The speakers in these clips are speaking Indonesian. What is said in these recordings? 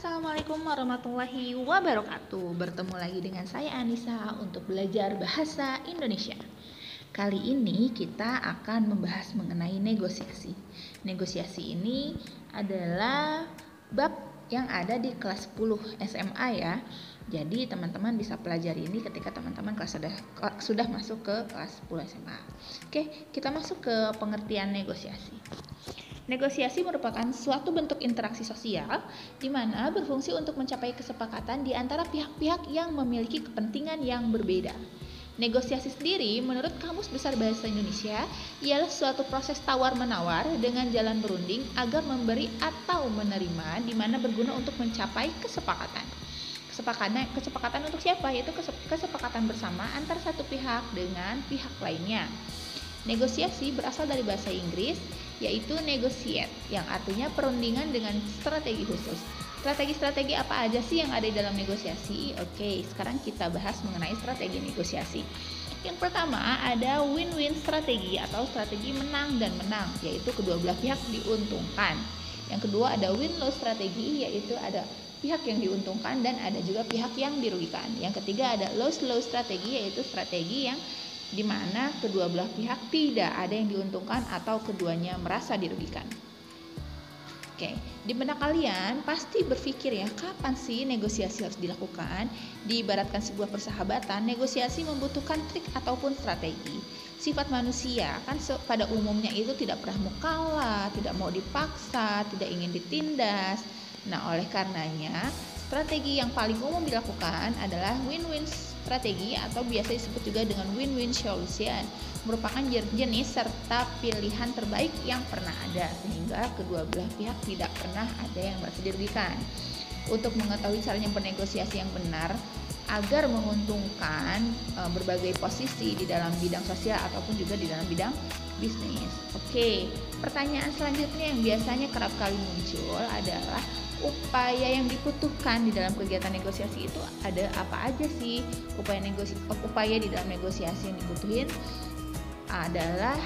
Assalamualaikum warahmatullahi wabarakatuh. Bertemu lagi dengan saya Anissa untuk belajar bahasa Indonesia. Kali ini kita akan membahas mengenai negosiasi. Negosiasi ini adalah bab yang ada di kelas 10 SMA ya. Jadi teman-teman bisa pelajari ini ketika teman-teman sudah masuk ke kelas 10 SMA. Oke, kita masuk ke pengertian negosiasi. Negosiasi merupakan suatu bentuk interaksi sosial di mana berfungsi untuk mencapai kesepakatan di antara pihak-pihak yang memiliki kepentingan yang berbeda. Negosiasi sendiri menurut Kamus Besar Bahasa Indonesia ialah suatu proses tawar-menawar dengan jalan berunding agar memberi atau menerima di mana berguna untuk mencapai kesepakatan. Kesepakatan untuk siapa? Yaitu kesepakatan bersama antara satu pihak dengan pihak lainnya. Negosiasi berasal dari bahasa Inggris yaitu negotiate yang artinya perundingan dengan strategi khusus. Strategi-strategi apa aja sih yang ada di dalam negosiasi? Oke, sekarang kita bahas mengenai strategi negosiasi. Yang pertama ada win-win strategi atau strategi menang dan menang, yaitu kedua belah pihak diuntungkan. Yang kedua ada win-lose strategi, yaitu ada pihak yang diuntungkan dan ada juga pihak yang dirugikan. Yang ketiga ada lose-lose strategi, yaitu strategi yang di mana kedua belah pihak tidak ada yang diuntungkan atau keduanya merasa dirugikan. Oke, di benak kalian pasti berpikir ya, kapan sih negosiasi harus dilakukan? Diibaratkan sebuah persahabatan, negosiasi membutuhkan trik ataupun strategi. Sifat manusia kan pada umumnya itu tidak pernah mau kalah, tidak mau dipaksa, tidak ingin ditindas. Nah, oleh karenanya strategi yang paling umum dilakukan adalah win-win strategi atau biasa disebut juga dengan win-win solution, merupakan jenis serta pilihan terbaik yang pernah ada sehingga kedua belah pihak tidak pernah ada yang merasa dirugikan. Untuk mengetahui caranya bernegosiasi yang benar agar menguntungkan berbagai posisi di dalam bidang sosial ataupun juga di dalam bidang bisnis. Oke, pertanyaan selanjutnya yang biasanya kerap kali muncul adalah upaya yang dibutuhkan di dalam kegiatan negosiasi itu ada apa aja sih? Upaya di dalam negosiasi yang dibutuhin adalah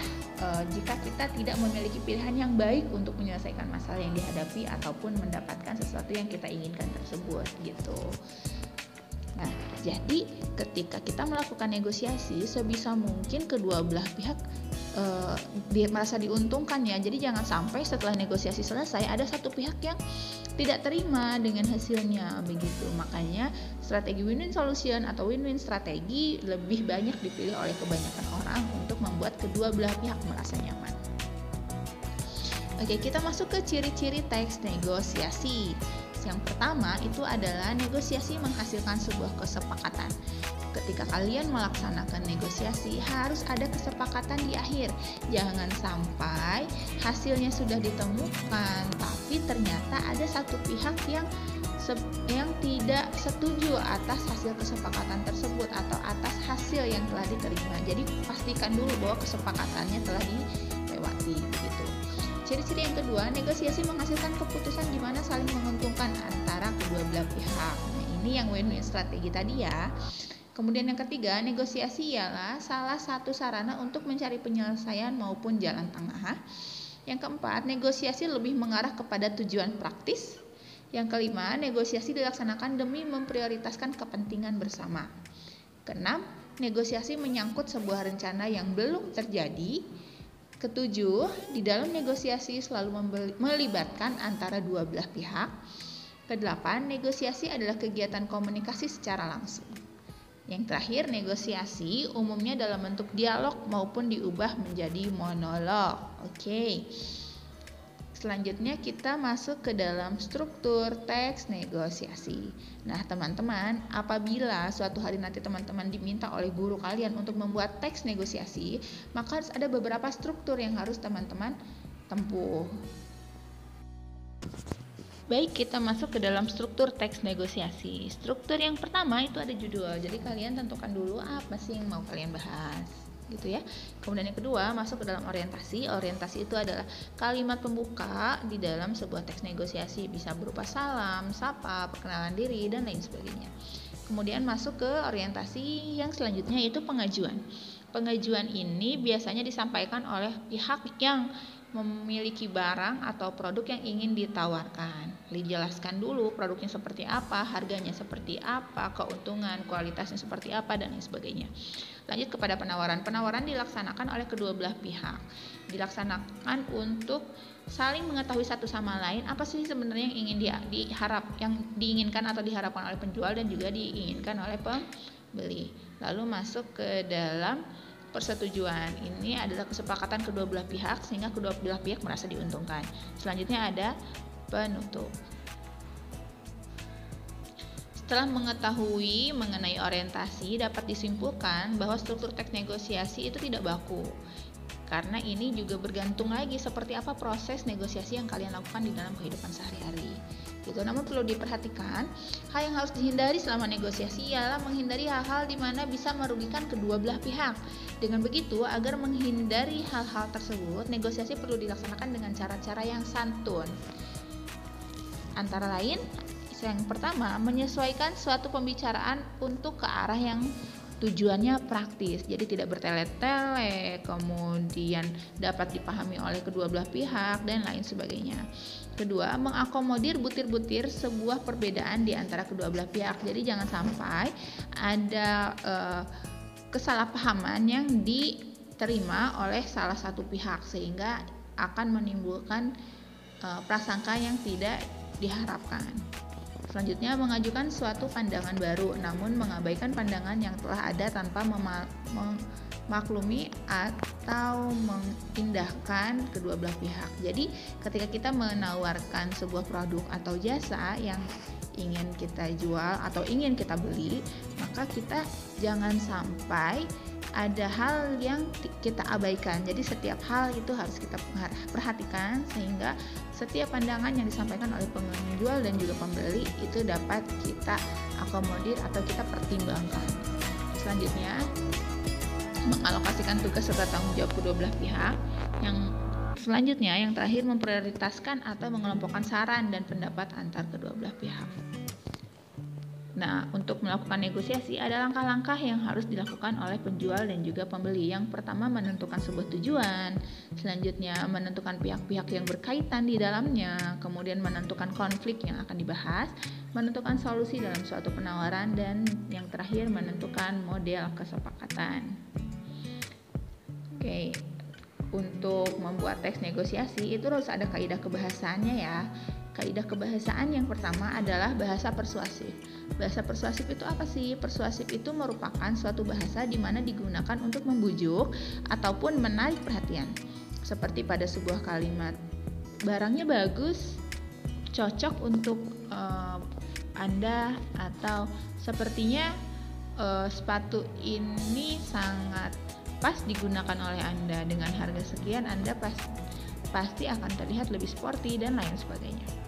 jika kita tidak memiliki pilihan yang baik untuk menyelesaikan masalah yang dihadapi ataupun mendapatkan sesuatu yang kita inginkan tersebut gitu. Nah, jadi ketika kita melakukan negosiasi sebisa mungkin kedua belah pihak merasa diuntungkan ya. Jadi jangan sampai setelah negosiasi selesai ada satu pihak yang tidak terima dengan hasilnya begitu. Makanya strategi win-win solution atau win-win strategi lebih banyak dipilih oleh kebanyakan orang untuk membuat kedua belah pihak merasa nyaman. Oke, kita masuk ke ciri-ciri teks negosiasi. Yang pertama itu adalah negosiasi menghasilkan sebuah kesepakatan. Ketika kalian melaksanakan negosiasi harus ada kesepakatan di akhir. Jangan sampai hasilnya sudah ditemukan tapi ternyata ada satu pihak yang tidak setuju atas hasil kesepakatan tersebut atau atas hasil yang telah diterima. Jadi pastikan dulu bahwa kesepakatannya telah dilewati begitu. Ciri-ciri yang kedua, negosiasi menghasilkan keputusan di mana saling menguntungkan antara kedua belah pihak. Nah, ini yang win-win strategi tadi ya. Kemudian yang ketiga, negosiasi ialah salah satu sarana untuk mencari penyelesaian maupun jalan tengah. Yang keempat, negosiasi lebih mengarah kepada tujuan praktis. Yang kelima, negosiasi dilaksanakan demi memprioritaskan kepentingan bersama. Keenam, negosiasi menyangkut sebuah rencana yang belum terjadi. Ketujuh, di dalam negosiasi selalu melibatkan antara dua belah pihak. Kedelapan, negosiasi adalah kegiatan komunikasi secara langsung. Yang terakhir, negosiasi umumnya dalam bentuk dialog maupun diubah menjadi monolog. Oke. Selanjutnya kita masuk ke dalam struktur teks negosiasi. Nah, teman-teman, apabila suatu hari nanti teman-teman diminta oleh guru kalian untuk membuat teks negosiasi, maka harus ada beberapa struktur yang harus teman-teman tempuh. Baik, kita masuk ke dalam struktur teks negosiasi. Struktur yang pertama itu ada judul. Jadi kalian tentukan dulu apa sih yang mau kalian bahas, gitu ya. Kemudian yang kedua masuk ke dalam orientasi. Orientasi itu adalah kalimat pembuka di dalam sebuah teks negosiasi, bisa berupa salam, sapa, perkenalan diri dan lain sebagainya. Kemudian masuk ke orientasi yang selanjutnya yaitu pengajuan. Pengajuan ini biasanya disampaikan oleh pihak yang memiliki barang atau produk yang ingin ditawarkan. Dijelaskan dulu produknya seperti apa, harganya seperti apa, keuntungan, kualitasnya seperti apa, dan lain sebagainya. Lanjut kepada penawaran. Penawaran dilaksanakan oleh kedua belah pihak. Dilaksanakan untuk saling mengetahui satu sama lain apa sih sebenarnya yang ingin yang diinginkan atau diharapkan oleh penjual dan juga diinginkan oleh pembeli. Lalu masuk ke dalam persetujuan. Ini adalah kesepakatan kedua belah pihak sehingga kedua belah pihak merasa diuntungkan. Selanjutnya ada penutup. Setelah mengetahui mengenai orientasi, dapat disimpulkan bahwa struktur teks negosiasi itu tidak baku. Karena ini juga bergantung lagi seperti apa proses negosiasi yang kalian lakukan di dalam kehidupan sehari-hari. Gitu. Namun perlu diperhatikan, hal yang harus dihindari selama negosiasi ialah menghindari hal-hal di mana bisa merugikan kedua belah pihak. Dengan begitu, agar menghindari hal-hal tersebut, negosiasi perlu dilaksanakan dengan cara-cara yang santun. Antara lain, yang pertama, menyesuaikan suatu pembicaraan untuk ke arah yang tujuannya praktis, jadi tidak bertele-tele, kemudian dapat dipahami oleh kedua belah pihak, dan lain sebagainya. Kedua, mengakomodir butir-butir sebuah perbedaan di antara kedua belah pihak. Jadi jangan sampai ada kesalahpahaman yang diterima oleh salah satu pihak sehingga akan menimbulkan prasangka yang tidak diharapkan. Selanjutnya, mengajukan suatu pandangan baru namun mengabaikan pandangan yang telah ada tanpa memaklumi atau mengindahkan kedua belah pihak. Jadi, ketika kita menawarkan sebuah produk atau jasa yang ingin kita jual atau ingin kita beli, maka kita jangan sampai ada hal yang kita abaikan. Jadi setiap hal itu harus kita perhatikan sehingga setiap pandangan yang disampaikan oleh penjual dan juga pembeli itu dapat kita akomodir atau kita pertimbangkan. Selanjutnya, mengalokasikan tugas serta tanggung jawab kedua belah pihak. Yang terakhir, memprioritaskan atau mengelompokkan saran dan pendapat antar kedua belah pihak. Nah, untuk melakukan negosiasi ada langkah-langkah yang harus dilakukan oleh penjual dan juga pembeli. Yang pertama, menentukan sebuah tujuan. Selanjutnya, menentukan pihak-pihak yang berkaitan di dalamnya. Kemudian menentukan konflik yang akan dibahas, menentukan solusi dalam suatu penawaran, dan yang terakhir menentukan model kesepakatan. Oke, untuk membuat teks negosiasi itu harus ada kaidah kebahasaannya ya. Kaidah kebahasaan yang pertama adalah bahasa persuasif. Bahasa persuasif itu apa sih? Persuasif itu merupakan suatu bahasa di mana digunakan untuk membujuk ataupun menarik perhatian. Seperti pada sebuah kalimat, barangnya bagus, cocok untuk Anda, atau sepertinya sepatu ini sangat pas digunakan oleh Anda, dengan harga sekian Anda pasti akan terlihat lebih sporty, dan lain sebagainya.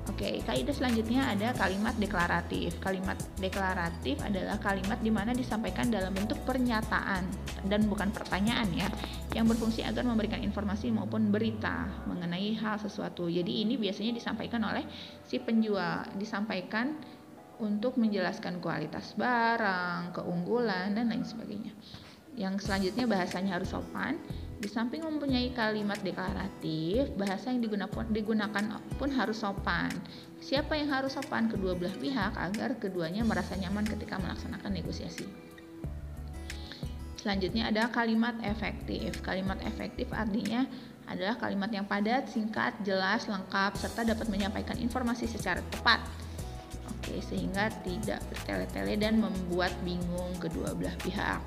Oke, kaidah selanjutnya ada kalimat deklaratif. Kalimat deklaratif adalah kalimat di mana disampaikan dalam bentuk pernyataan dan bukan pertanyaan ya, yang berfungsi agar memberikan informasi maupun berita mengenai hal sesuatu. Jadi ini biasanya disampaikan oleh si penjual, disampaikan untuk menjelaskan kualitas barang, keunggulan, dan lain sebagainya. Yang selanjutnya, bahasanya harus sopan. Di samping mempunyai kalimat deklaratif, bahasa yang digunakan pun harus sopan. Siapa yang harus sopan? Kedua belah pihak, agar keduanya merasa nyaman ketika melaksanakan negosiasi. Selanjutnya ada kalimat efektif. Kalimat efektif artinya adalah kalimat yang padat, singkat, jelas, lengkap, serta dapat menyampaikan informasi secara tepat. Oke, sehingga tidak bertele-tele dan membuat bingung kedua belah pihak.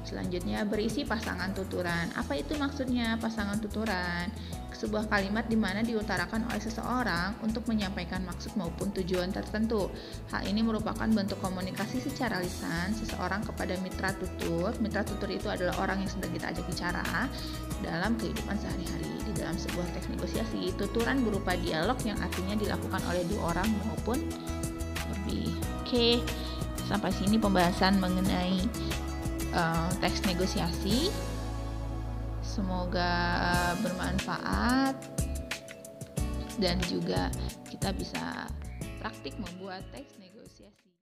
Selanjutnya, berisi pasangan tuturan. Apa itu maksudnya pasangan tuturan? Sebuah kalimat di mana diutarakan oleh seseorang untuk menyampaikan maksud maupun tujuan tertentu. Hal ini merupakan bentuk komunikasi secara lisan seseorang kepada mitra tutur. Mitra tutur itu adalah orang yang sedang kita ajak bicara dalam kehidupan sehari-hari. Di dalam sebuah teks negosiasi, tuturan berupa dialog yang artinya dilakukan oleh dua orang maupun lebih. Oke, sampai sini pembahasan mengenai teks negosiasi. Semoga bermanfaat dan juga kita bisa praktik membuat teks negosiasi.